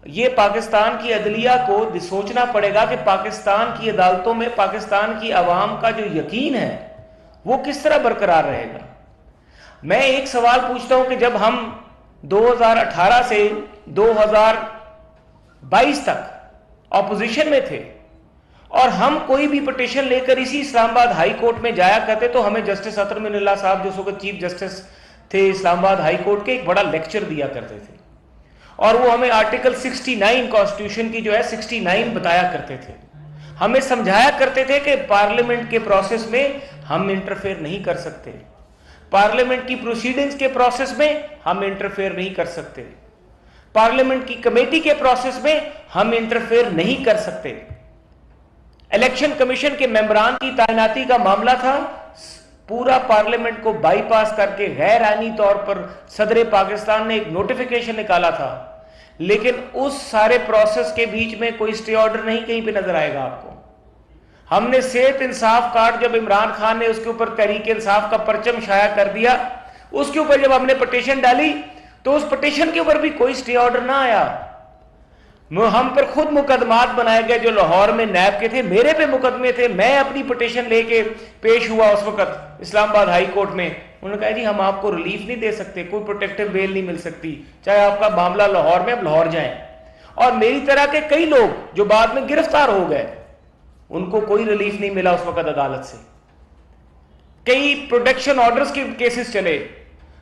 یہ پاکستان کی عدلیہ کو سوچنا پڑے گا کہ پاکستان کی عدالتوں میں پاکستان کی عوام کا جو یقین ہے وہ کس طرح برقرار رہے گا. میں ایک سوال پوچھتا ہوں کہ جب ہم 2018 سے 2022 تک اپوزیشن میں تھے اور ہم کوئی بھی پٹیشن لے کر اسی اسلام آباد ہائی کورٹ میں جایا کرتے تو ہمیں جسٹس اطہر من اللہ صاحب جو اس وقت چیف جسٹس تھے اسلام آباد ہائی کورٹ کے ایک بڑا لیکچر دیا کرتے تھے اور وہ ہمیں آرٹیکل 69 کانسٹیٹیوشن کی جو ہے 69 بتایا کرتے تھے. ہمیں سمجھایا کرتے تھے کہ پارلیمنٹ کے پروسیس میں ہم انٹرفیئر نہیں کر سکتے, پارلیمنٹ کی پروسیڈنگز کے پروسیس میں ہم انٹرفیئر نہیں کر سکتے, پارلیمنٹ کی کمیٹی کے پروسیس میں ہم انٹرفیئر نہیں کر سکتے. الیکشن کمیشن کے ممبران کی تعیناتی کا معاملہ تھا, پورا پارلیمنٹ کو بائی پاس کر کے غیر آئینی طور پر صدر پاکستان نے ایک نوٹیفیکیشن نکالا تھا, لیکن اس سارے پروسیس کے بیچ میں کوئی سٹے آرڈر نہیں کہیں پہ نظر آئے گا آپ کو. ہم نے صحت انصاف کارڈ جب عمران خان نے اس کے اوپر تحریک انصاف کا پرچم شائع کر دیا, اس کے اوپر جب ہم نے پٹیشن ڈالی تو اس پٹیشن کے اوپر بھی کوئی سٹے آرڈر نہ آیا. ہم پر خود مقدمات بنائے گئے جو لاہور میں نیب کے تھے, میرے پہ مقدمے تھے, میں اپنی پٹیشن لے کے پیش ہوا اس وقت اسلام آباد ہائی کورٹ میں. انہوں نے کہا جی ہم آپ کو ریلیف نہیں دے سکتے, کوئی پروٹیکٹیو بیل نہیں مل سکتی, چاہے آپ کا معاملہ لاہور میں, اب لاہور جائیں. اور میری طرح کے کئی لوگ جو بعد میں گرفتار ہو گئے ان کو کوئی ریلیف نہیں ملا اس وقت عدالت سے. کئی پروٹیکشن آرڈرز کے کیسز چلے,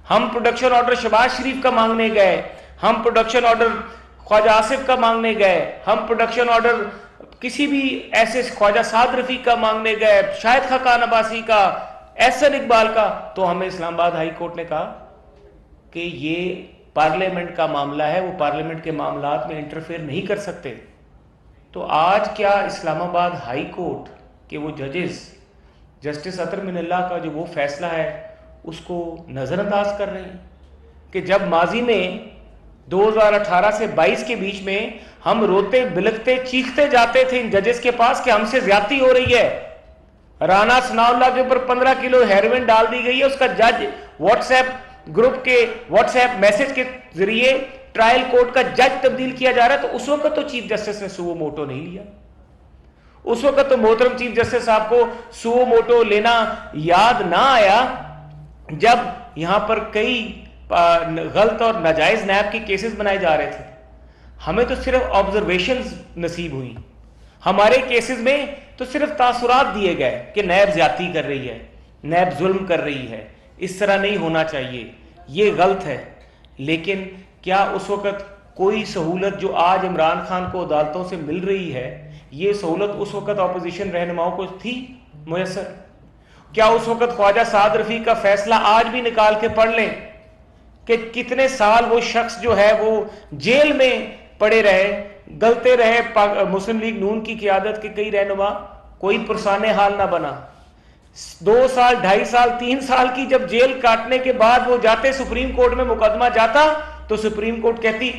ہم پروٹیکشن آرڈر شہباز شریف کا مانگنے گئے, ہم پروٹیکشن آرڈر خواجہ آصف کا مانگنے گئے, ہم پروڈکشن آرڈر کسی بھی ایسے خواجہ سعد رفیق کا مانگنے گئے, شاہد خاقان عباسی کا, احسن اقبال کا, تو ہمیں اسلام آباد ہائی کورٹ نے کہا کہ یہ پارلیمنٹ کا معاملہ ہے, وہ پارلیمنٹ کے معاملات میں انٹرفیئر نہیں کر سکتے. تو آج کیا اسلام آباد ہائی کورٹ کے وہ ججز جسٹس اطہر من اللہ کا جو وہ فیصلہ ہے اس کو نظر انداز کر رہے ہیں کہ جب ماضی میں 2018 سے 22 کے بیچ میں ہم روتے بلکتے چیختے جاتے تھے ان ججز کے پاس کہ ہم سے زیادتی ہو رہی ہے, رانا ثناء اللہ کے اوپر 15 کلو ہیروئن ڈال دی گئی ہے, اس کا جج واٹس ایپ گروپ کے واٹس ایپ میسج کے ذریعے ٹرائل کورٹ کا جج تبدیل کیا جا رہا ہے, تو اس وقت تو چیف جسٹس نے سوو موٹو نہیں لیا. اس وقت تو محترم چیف جسٹس صاحب کو سوو موٹو لینا یاد نہ آیا جب یہاں پر کئی غلط اور ناجائز نیب کے کیسز بنائے جا رہے تھے. ہمیں تو صرف آبزرویشنز نصیب ہوئی, ہمارے کیسز میں تو صرف تاثرات دیے گئے کہ نیب زیادتی کر رہی ہے, نیب ظلم کر رہی ہے, اس طرح نہیں ہونا چاہیے, یہ غلط ہے. لیکن کیا اس وقت کوئی سہولت جو آج عمران خان کو عدالتوں سے مل رہی ہے, یہ سہولت اس وقت اپوزیشن رہنماؤں کو تھی میسر؟ کیا اس وقت خواجہ سعد رفیق کا فیصلہ آج بھی نکال کے پڑھ لیں کہ کتنے سال وہ شخص جو ہے وہ جیل میں پڑے رہے, گلتے رہے, مسلم لیگ نون کی قیادت کے کئی رہنما, کوئی پرسان حال نہ بنا. 2 سال 2.5 سال 3 سال کی جب جیل کاٹنے کے بعد وہ جاتے سپریم کورٹ میں مقدمہ جاتا تو سپریم کورٹ کہتی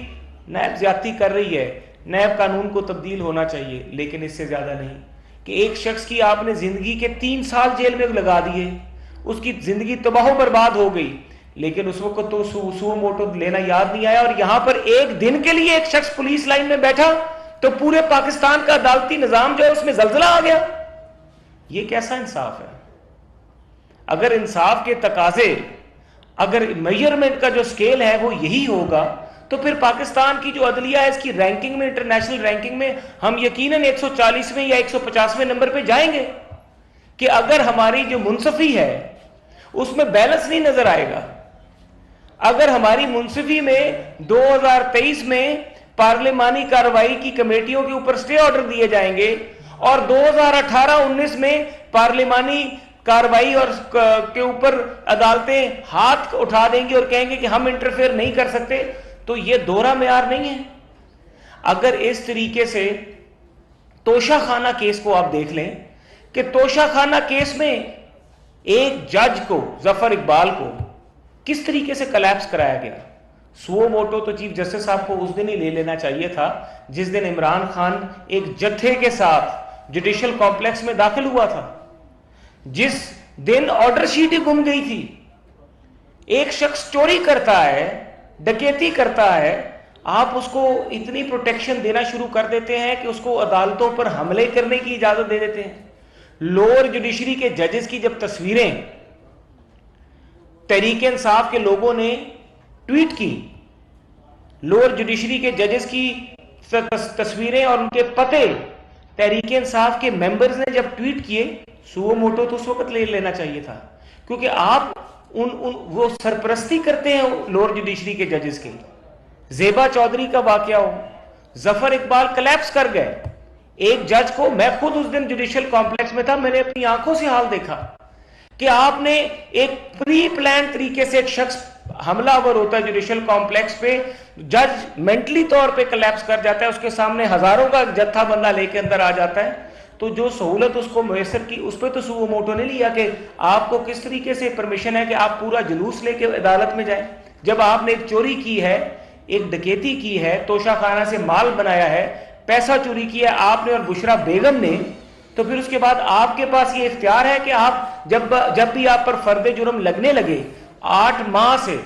نیب زیادتی کر رہی ہے, نیب قانون کو تبدیل ہونا چاہیے. لیکن اس سے زیادہ نہیں کہ ایک شخص کی آپ نے زندگی کے 3 سال جیل میں لگا دیے, اس کی زندگی تباہ و برباد ہو گئی, لیکن اس وقت تو سو موٹو لینا یاد نہیں آیا. اور یہاں پر ایک دن کے لیے ایک شخص پولیس لائن میں بیٹھا تو پورے پاکستان کا عدالتی نظام جو ہے اس میں زلزلہ آ گیا. یہ کیسا انصاف ہے؟ اگر انصاف کے تقاضے, اگر میجرمنٹ کا جو سکیل ہے وہ یہی ہوگا تو پھر پاکستان کی جو عدلیہ ہے اس کی رینکنگ میں, انٹرنیشنل رینکنگ میں ہم یقیناً 140ویں یا 150ویں نمبر پہ جائیں گے. کہ اگر ہماری جو منصفی ہے اس میں بیلنس نہیں نظر آئے گا, اگر ہماری منصفی میں 2023 میں پارلیمانی کارروائی کی کمیٹیوں کے اوپر سٹے آرڈر دیے جائیں گے اور 2018-19 میں پارلیمانی کارروائی اور کے اوپر عدالتیں ہاتھ اٹھا دیں گی اور کہیں گے کہ ہم انٹرفیئر نہیں کر سکتے, تو یہ دوہرا معیار نہیں ہے. اگر اس طریقے سے توشہ خانہ کیس کو آپ دیکھ لیں کہ توشہ خانہ کیس میں ایک جج کو, ظفر اقبال کو, کس طریقے سے کلیپس کرایا گیا. سو موٹو تو چیف جسٹس صاحب کو اس دن ہی لے لینا چاہیے تھا جس دن عمران خان ایک جتھے کے ساتھ جوڈیشل کمپلیکس میں داخل ہوا تھا, جس دن آرڈر شیٹ ہی گم گئی تھی. ایک شخص چوری کرتا ہے, ڈکیتی کرتا ہے, آپ اس کو اتنی پروٹیکشن دینا شروع کر دیتے ہیں کہ اس کو عدالتوں پر حملے کرنے کی اجازت دے دیتے ہیں. لوور جوڈیشری کے ججز کی جب تصویریں تحریک انصاف کے لوگوں نے ٹویٹ کی، لوور جوڈیشری کے ججز کی تصویریں اور ان کے پتے تحریک انصاف کے ممبرز نے جب ٹویٹ کیے، سو موٹو تو اس وقت لے لینا چاہیے تھا، کیونکہ آپ وہ سرپرستی کرتے ہیں لوور جوڈیشری کے ججز کے. زیبا چودھری کا واقعہ ہو، ظفر اقبال کلیپس کر گئے. ایک جج کو، میں خود اس دن جوڈیشل کمپلیکس میں تھا، میں نے اپنی آنکھوں سے حال دیکھا کہ آپ نے ایک پری پلان طریقے سے ایک شخص حملہ آور ہوتا ہے جوڈیشل کمپلیکس پہ، جج مینٹلی طور پہ کلیپس کر جاتا ہے، اس کے سامنے ہزاروں کا جتھا بندہ لے کے اندر آ جاتا ہے. تو جو سہولت اس کو میسر کی، اس پہ تو سو موٹو نہیں لیا کہ آپ کو کس طریقے سے پرمیشن ہے کہ آپ پورا جلوس لے کے عدالت میں جائیں. جب آپ نے ایک چوری کی ہے، ایک ڈکیتی کی ہے، توشہ خانہ سے مال بنایا ہے، پیسہ چوری کیا ہے آپ نے اور بشرا بیگم نے، تو پھر اس کے بعد آپ کے پاس یہ اختیار ہے کہ آپ جب بھی آپ پر فرد جرم لگنے لگے، 8 ماہ سے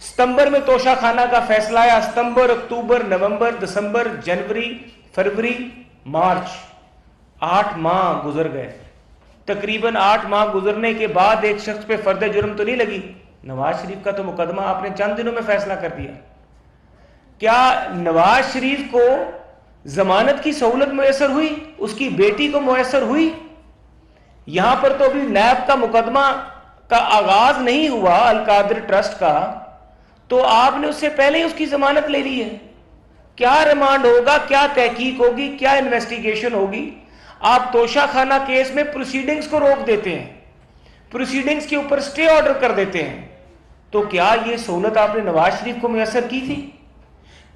ستمبر میں توشہ خانہ کا فیصلہ آیا، ستمبر، اکتوبر، نومبر، دسمبر، جنوری، فروری، مارچ، 8 ماہ گزر گئے. تقریباً 8 ماہ گزرنے کے بعد ایک شخص پہ فرد جرم تو نہیں لگی. نواز شریف کا تو مقدمہ آپ نے چند دنوں میں فیصلہ کر دیا. کیا نواز شریف کو ضمانت کی سہولت میسر ہوئی؟ اس کی بیٹی کو میسر ہوئی؟ یہاں پر تو ابھی نیب کا مقدمہ کا آغاز نہیں ہوا، القادر ٹرسٹ کا، تو آپ نے اس سے پہلے ہی اس کی ضمانت لے لی ہے. کیا ریمانڈ ہوگا، کیا تحقیق ہوگی، کیا انویسٹیگیشن ہوگی؟ آپ توشہ خانہ کیس میں پروسیڈنگز کو روک دیتے ہیں، پروسیڈنگز کے اوپر سٹے آرڈر کر دیتے ہیں. تو کیا یہ سہولت آپ نے نواز شریف کو میسر کی تھی؟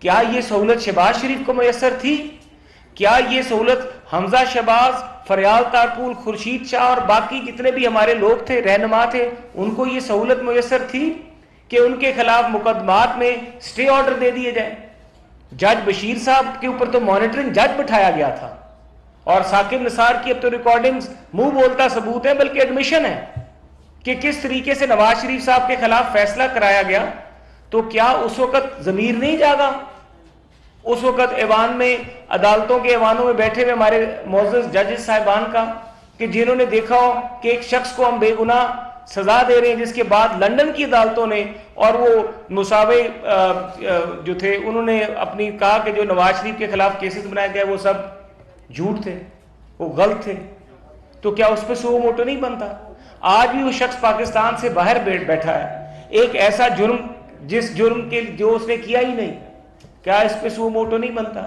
کیا یہ سہولت شہباز شریف کو میسر تھی؟ کیا یہ سہولت حمزہ شہباز، فریال تارپول، خورشید شاہ اور باقی جتنے بھی ہمارے لوگ تھے، رہنما تھے، ان کو یہ سہولت میسر تھی کہ ان کے خلاف مقدمات میں سٹے آرڈر دے دیے جائیں؟ جج بشیر صاحب کے اوپر تو مانیٹرنگ جج بٹھایا گیا تھا، اور ثاقب نثار کی اب تو ریکارڈنگز منہ بولتا ثبوت ہے، بلکہ ایڈمیشن ہے کہ کس طریقے سے نواز شریف صاحب کے خلاف فیصلہ کرایا گیا. تو کیا اس وقت ضمیر نہیں جاگا؟ اس وقت ایوان میں، عدالتوں کے ایوانوں میں بیٹھے ہوئے ہمارے معزز ججز صاحبان کا، کہ جنہوں نے دیکھا ہو کہ ایک شخص کو ہم بے گناہ سزا دے رہے ہیں، جس کے بعد لندن کی عدالتوں نے اور وہ مساوی جو تھے، انہوں نے اپنی کہا کہ جو نواز شریف کے خلاف کیسز بنائے گئے وہ سب جھوٹ تھے، وہ غلط تھے. تو کیا اس پہ سو موٹو نہیں بنتا؟ آج بھی وہ شخص پاکستان سے باہر بیٹھا ہے، ایک ایسا جرم جس جرم کے جو اس نے کیا ہی نہیں، کیا اس پہ سو موٹو نہیں بنتا؟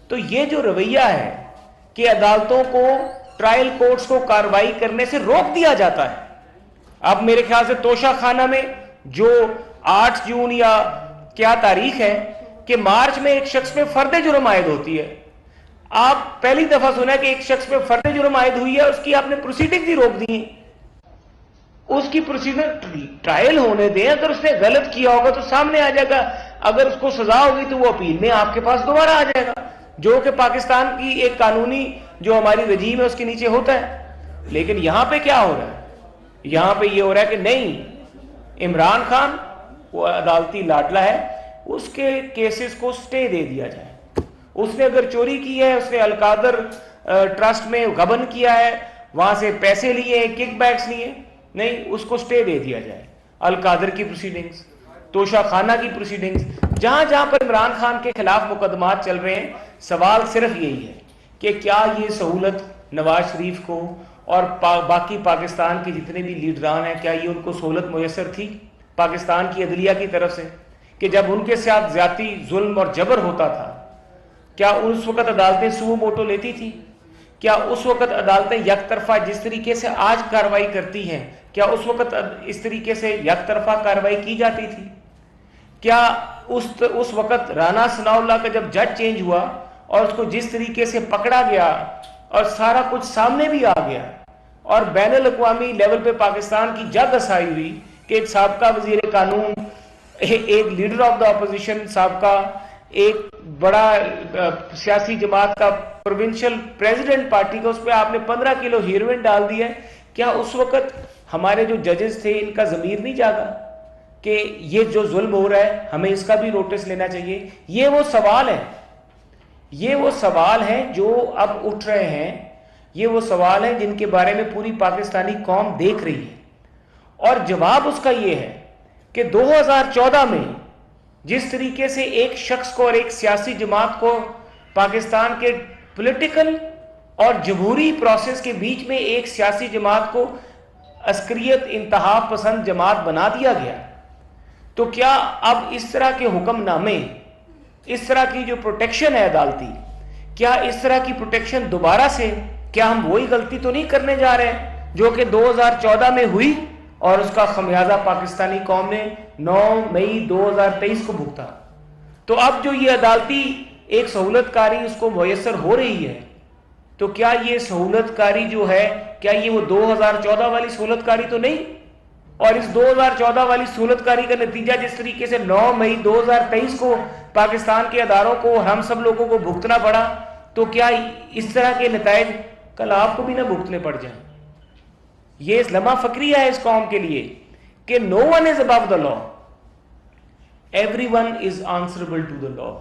تو یہ جو رویہ ہے کہ عدالتوں کو، ٹرائل کورٹس کو کارروائی کرنے سے روک دیا جاتا ہے. اب میرے خیال سے توشہ خانہ میں جو 8 جون یا کیا تاریخ ہے کہ مارچ میں ایک شخص پہ فرد جرم عائد ہوتی ہے، آپ پہلی دفعہ سنا ہے کہ ایک شخص پہ فرد جرم عائد ہوئی ہے، اس کی آپ نے پروسیڈنگ ہی روک دی. اس کی پروسیڈنگ ٹرائل ہونے دیں، اگر اس نے غلط کیا ہوگا تو سامنے آ جائے گا، اگر اس کو سزا ہوگی تو وہ اپیل میں آپ کے پاس دوبارہ آ جائے گا، جو کہ پاکستان کی ایک قانونی جو ہماری رجیم ہے اس کے نیچے ہوتا ہے. لیکن یہاں پہ کیا ہو رہا ہے؟ یہاں پہ یہ ہو رہا ہے کہ نہیں، عمران خان وہ عدالتی لاڈلا ہے، اس کے کیسز کو سٹے دے دیا جائے. اس نے اگر چوری کی ہے، اس نے القادر ٹرسٹ میں غبن کیا ہے، وہاں سے پیسے لیے، کک بیکس لیے، نہیں، اس کو سٹے دے دیا جائے. القادر کی پروسیڈنگز، توشہ خانہ کی پروسیڈنگز، جہاں جہاں پر عمران خان کے خلاف مقدمات چل رہے ہیں، سوال صرف یہی ہے کہ کیا یہ سہولت نواز شریف کو اور باقی پاکستان کے جتنے بھی لیڈران ہیں، کیا یہ ان کو سہولت میسر تھی پاکستان کی عدلیہ کی طرف سے کہ جب ان کے ساتھ زیادتی، ظلم اور جبر ہوتا تھا، کیا اس وقت عدالتیں سو موٹو لیتی تھی؟ کیا اس وقت عدالتیں یک طرفہ جس طریقے سے آج کارروائی کرتی ہیں، کیا اس وقت اس طریقے سے یک طرفہ کارروائی کی جاتی تھی؟ کیا اس وقت رانا ثناء اللہ کا جب جج چینج ہوا اور اس کو جس طریقے سے پکڑا گیا اور سارا کچھ سامنے بھی آ گیا اور بین الاقوامی لیول پہ پاکستان کی جگ اسائی ہوئی کہ ایک سابقہ وزیر قانون، ایک لیڈر آف دا اپوزیشن سابقہ، ایک بڑا سیاسی جماعت کا پروونشل پریزیڈنٹ پارٹی کا، اس پہ آپ نے 15 کلو ہیروئن ڈال دی ہے. کیا اس وقت ہمارے جو ججز تھے ان کا ضمیر نہیں جاگا کہ یہ جو ظلم ہو رہا ہے ہمیں اس کا بھی نوٹس لینا چاہیے. یہ وہ سوال ہیں جو اب اٹھ رہے ہیں. یہ وہ سوال ہیں جن کے بارے میں پوری پاکستانی قوم دیکھ رہی ہے. اور جواب اس کا یہ ہے کہ 2014 میں جس طریقے سے ایک شخص کو اور ایک سیاسی جماعت کو پاکستان کے پولیٹیکل اور جمہوری پروسیس کے بیچ میں ایک سیاسی جماعت کو عسکریت انتہا پسند جماعت بنا دیا گیا, تو کیا اب اس طرح کے حکم نامے, اس طرح کی جو پروٹیکشن ہے عدالتی, کیا اس طرح کی پروٹیکشن دوبارہ سے, کیا ہم وہی غلطی تو نہیں کرنے جا رہے ہیں جو کہ 2014 میں ہوئی اور اس کا خمیازہ پاکستانی قوم نے 9 مئی 2023 کو بھگتا. تو اب جو یہ عدالتی ایک سہولت کاری اس کو میسر ہو رہی ہے, تو کیا یہ سہولت کاری جو ہے, کیا یہ وہ 2014 والی سہولت کاری تو نہیں؟ اور اس 2014 والی سہولت کاری کا نتیجہ جس طریقے سے 9 مئی 2023 کو پاکستان کے اداروں کو, ہم سب لوگوں کو بھگتنا پڑا, تو کیا اس طرح کے نتائج کل آپ کو بھی نہ بھگتنے پڑ جائیں؟ یہ لمحہ فکریہ ہے اس قوم کے لیے کہ no one is above the law, everyone is answerable to the law.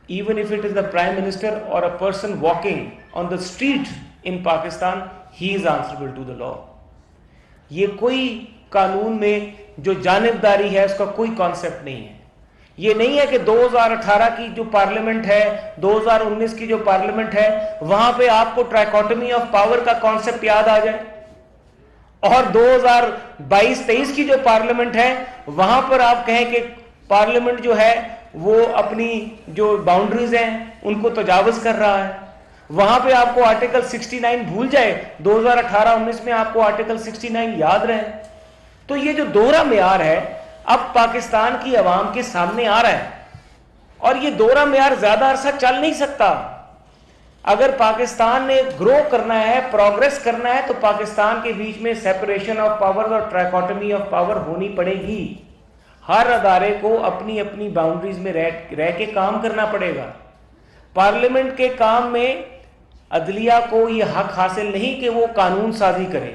Even if it is the Prime Minister or a person walking on the street in Pakistan, he is answerable to the law. یہ کوئی قانون میں جو جانبداری ہے اس کا کوئی concept نہیں ہے. یہ نہیں ہے کہ 2018 کی جو پارلیمنٹ ہے, 2019 کی جو پارلیمنٹ ہے, وہاں پہ آپ کو ٹرائیکوٹمی آف پاور کا کانسیپٹ یاد آ جائے, اور 2022-23 کی جو پارلیمنٹ ہے وہاں پر آپ کہیں کہ پارلیمنٹ جو ہے وہ اپنی جو باؤنڈریز ہیں ان کو تجاوز کر رہا ہے. وہاں پہ آپ کو آرٹیکل 69 بھول جائے, 2018-19 میں آپ کو آرٹیکل 69 یاد رہے. تو یہ جو دوہرا معیار ہے اب پاکستان کی عوام کے سامنے آ رہا ہے, اور یہ دوہرا معیار زیادہ عرصہ چل نہیں سکتا. اگر پاکستان نے گرو کرنا ہے, پروگریس کرنا ہے, تو پاکستان کے بیچ میں سیپریشن آف پاور اور ٹرائیکوٹمی آف پاور ہونی پڑے گی. ہر ادارے کو اپنی اپنی باؤنڈریز میں رہ کے کام کرنا پڑے گا. پارلیمنٹ کے کام میں عدلیہ کو یہ حق حاصل نہیں کہ وہ قانون سازی کرے.